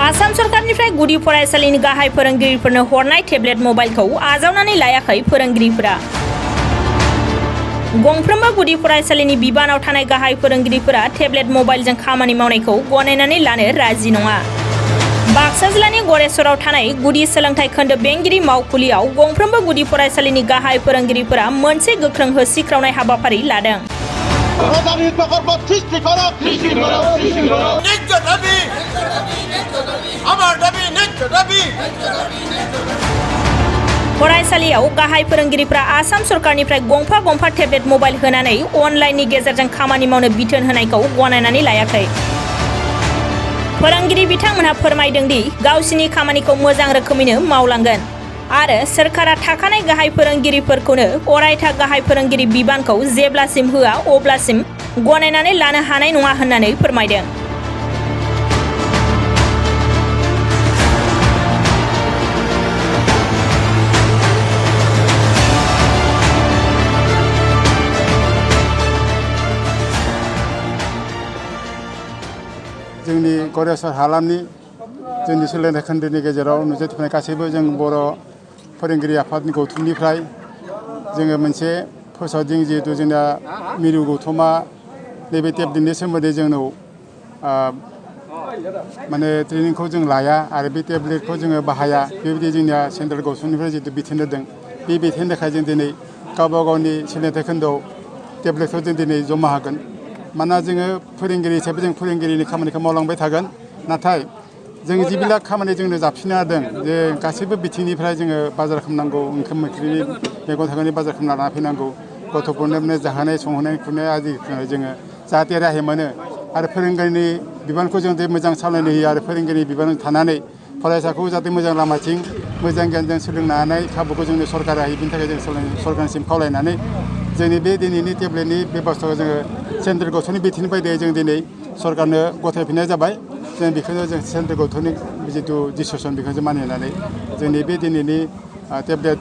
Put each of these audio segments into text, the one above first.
आसाम सरकारनिफ्राय गुदि फरायसालिनि गाहाय फोरोंगिरिफोरनो हरनाय टेब्लेट मबाइलखौ आजावनानै लायाखै फोरोंगिरिफोरा। गंफ्रोमबो गुदि फरायसालिनि बिबानाव थानाय गाहाय फोरोंगिरिफोरा टेब्लेट मबाइलजों खामानि मावनायखौ गनायनानै लानो राजि नङा। बाक्सा जिल्लानि गरेस्वराव थानाय गुदि सोलोंथाइ खोन्दो बेंगिरि मावखुलियाव गंफ्रोमबो गुदि फरायसालिनि गाहाय फोरोंगिरिफोरा मोनसे गोख्रों होसिख्रावनाय हाबाफारि लादों। फरायसालियाव गाहाय फोरोंगिरिफ्रा आसाम सरकारनिफ्राय गंफा गंफा टेब्लेट मबाइल होनानै अनलाइननि गेजेरजों खामानि मावनो बिथोन होनायखौ गनायनानै लायाखै। फोरोंगिरि बिथांमोनहा फोरमायदों दि गावसिनि खामानिखौ मोजां रोखोमैनो मावलांगोन आरो सोरखारा थाखानाय गाहाय फोरोंगिरिफोरखौनो अरायथा गाहाय फोरोंगिरि बिबानखौ जेब्लासिम होआ अब्लासिम गनायनानै लानो हानाय नङा होननानै फोरमायदों। जोंनि गरेस्वर हालामनि जोंनि सोलोंथाइ खोन्दोनि गेजेराव नुजाथिनाय गासैबो जों बर' फोरोंगिरि आफादनि गौथुमनिफ्राय जोङो मोनसे फोसावदों जिहेतु जोंना मिरु गौथुमा नैबे टेब्लेटनि सोमोन्दै जोंनाव माने ट्रेनिंखौ जों लाया आरो बे टेब्लेटखौ जोङो बाहाया बेबायदि जोंनिया सेन्ट्रेल गौथुमनिफ्राय जितु बिथोन होदों बे बिथोननि थाखाय जों दिनै गावबा गावनि सोलोंथाइ खोन्दोआव टेब्लेटखौ जों दिनै जमा होगोन। मानोना जोङो फोरोंगिरि हिसाबै जों फोरोंगिरिनि खामानिखौ मावलांबाय थागोन, नाथाय जों जिबिला खामानि जोंनो जाबसिननो हादों जे गासैबो बिथिंनिफ्राय जोङो बाजार खालामनांगौ, ओंखाम ओंख्रिनि मैगं थाइगंनि बाजार खालामना लाना फैनांगौ, गथ'फोरनो जाहोनाय संहोनाय खुरनाय आदि जोङो जाहाथे राहाय मोनो आरो फोरोंगिरिनि बिबानखौ जों मोजां सामलायनो होयो आरो फोरोंगिरिनि बिबान थानानै फरायसाखौ जाहाथे मोजां लामाथिं मोजां गियानजों सोलोंनो हानाय खाबुखौ जोंनो सरकारा होयो। बिनि थाखाय जों सरकारनिसिम खावलायनानै जोंनि बे दिनैनि टेब्लेटनि बेबस्थाखौ जोङो सेन्ट्रेल गौथुमनि बिथोननि बायदियै जों दिनै सरकारनो गथायफिननाय जाबाय। जों बेखौनो जों सेन्ट्रेल गौथुमनि जितु डिसिसन बेखौ जों मानिनानै जोंनि बे दिनैनि टेब्लेट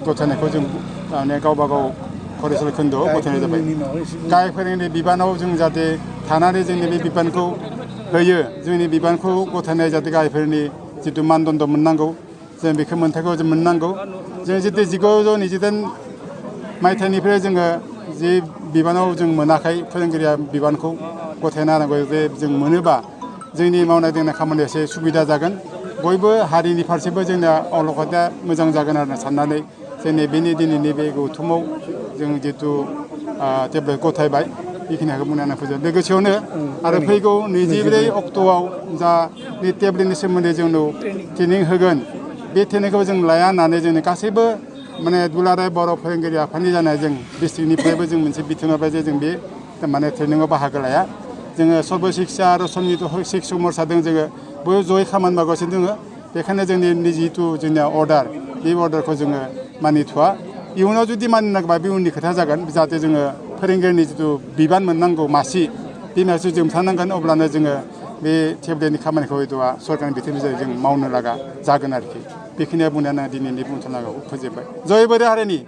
गथायनायखौ जों माने गावबा गाव फरायसालि खोन्दोआव गथायनाय जाबाय। गाहाय फोरोंगिरिनि बिबानाव जों जाहाथे थानानै जोंनि बे बिबानखौ होयो, जोंनि बिबानखौ गथायनाय जाहाथे गाहायफोरनि जितु मानदण्ड मोननांगौ जों बेखौ मोन्थायखौ जों मोननांगौ। जों जितु 1997 मायथाइनिफ्राय जोङो जि बिबानाव जों मोनाखै फोरोंगिरिया बिबानखौ गथायना होनांगौ, जे जों मोनोबा जोंनि मावनाय दांनाय खामानिया एसे सुबिदा जागोन, बयबो हारिनि फारसेबो जोंना अलखदा मोजां जागोन होनना साननानै जोंनि बेनि दिनैनि बे गौथुमाव जों जितु टेब्लेट गथायबाय बेखिनिखौ बुंनानै फोजोब। लोगोसेयावनो आरो फैगौ 24 अक्ट'आव जा बे टेब्लेटनि सोमोन्दै जोंनाव ट्रेनिं होगोन, बे ट्रेनिंखौ जों लाया होननानै जोंनि गासैबो माने दुलाराय बर' फोरोंगिरि आफादनि जानाय जों डिस्ट्रिक्टनिफ्रायबो जों मोनसे बिथोन होबाय जे जों बे माने ट्रेनिङाव बाहागो लाया। जोङो सर्ब शिक्षा आरो सन्मित शिक्षा मोर्चाजों जोङो बयबो जयै खामानि मावगासिनो दङ। बेखायनो जोंनि जितु जोंनिया अर्डार, बे अर्डारखौ जोङो मानिथ'वा। इयुनाव जुदि मानिनांगौबा बे उननि खोथा जागोन, जाहाथे जोङो फोरोंगिरिनि जितु बिबान मोननांगौ मासि, बे मासिखौ जों हमथानांगोन। अब्लानो जोङो बे टेब्लेटनि खामानिखौ हयथ'आ सरकारनि बिथोननि जों मावनो लागा जागोन आरोखि। बेखिनिया बुंनानै आं दिनैनि बुंथ'नांगौ फोजोबबाय। जय बर' हारिनि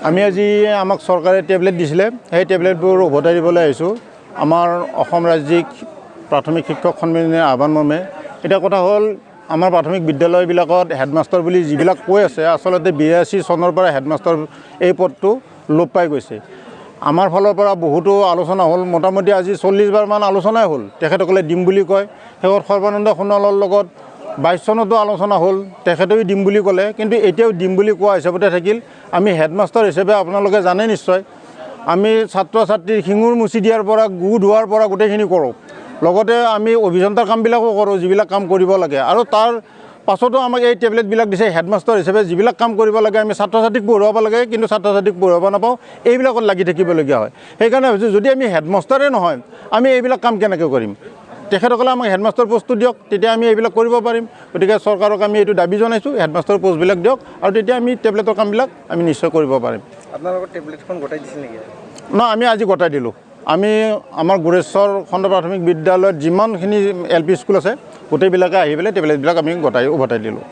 আমি আজি আমাক চৰকাৰে টেবলেট দিছিলে, সেই টেবলেটবোৰ উভতাই দিবলৈ আহিছোঁ আমাৰ অসম ৰাজ্যিক প্ৰাথমিক শিক্ষক সন্মিলনীৰ আহ্বান মৰ্মে। এতিয়া কথা হ'ল, আমাৰ প্ৰাথমিক বিদ্যালয়বিলাকত হেডমাষ্টাৰ বুলি যিবিলাক কৈ আছে, আচলতে 82 চনৰ পৰা হেডমাষ্টাৰ এই পদটো লোপ পাই গৈছে। আমাৰ ফালৰ পৰা বহুতো আলোচনা হ'ল, মোটামুটি আজি 40 বাৰমান আলোচনাই হ'ল। তেখেতসকলে দিম বুলি কয়। শেষত সৰ্বানন্দ সোণোৱালৰ লগত 22 চনতো আলোচনা হ'ল, তেখেতেও দিম বুলি ক'লে, কিন্তু এতিয়াও দিম বুলি কোৱা হিচাপতে থাকিল। আমি হেডমাষ্টাৰ হিচাপে আপোনালোকে জানে নিশ্চয়, আমি ছাত্ৰ ছাত্ৰীৰ শিঙুৰ মুচি দিয়াৰ পৰা গু ধোৱাৰ পৰা গোটেইখিনি কৰোঁ। লগতে আমি অভিযন্তাৰ কামবিলাকো কৰোঁ, যিবিলাক কাম কৰিব লাগে। আৰু তাৰ পাছতো আমাক এই টেবলেটবিলাক দিছে হেডমাষ্টাৰ হিচাপে। যিবিলাক কাম কৰিব লাগে আমি ছাত্ৰ ছাত্ৰীক পঢ়ুৱাব লাগে, কিন্তু ছাত্ৰ ছাত্ৰীক পঢ়ুৱাব নাপাওঁ, এইবিলাকত লাগি থাকিবলগীয়া হয়। সেইকাৰণে ভাবিছোঁ, যদি আমি হেডমাষ্টাৰে নহয়, আমি এইবিলাক কাম কেনেকৈ কৰিম? তেখেতসকলে আমাক হেডমাষ্টাৰ পষ্টটো দিয়ক, তেতিয়া আমি এইবিলাক কৰিব পাৰিম। গতিকে চৰকাৰক আমি এইটো দাবী জনাইছোঁ, হেডমাষ্টাৰ পষ্টবিলাক দিয়ক, আৰু তেতিয়া আমি টেবলেটৰ কামবিলাক আমি নিশ্চয় কৰিব পাৰিম। আপোনালোকৰ টেবলেটখন গতাই দিছিল নেকি? নহয়, আমি আজি গতাই দিলোঁ। আমি আমাৰ গোৰেশ্বৰ খণ্ড প্ৰাথমিক বিদ্যালয়ত যিমানখিনি LP স্কুল আছে গোটেইবিলাকে আহি পেলাই টেবলেটবিলাক আমি উভতাই দিলোঁ।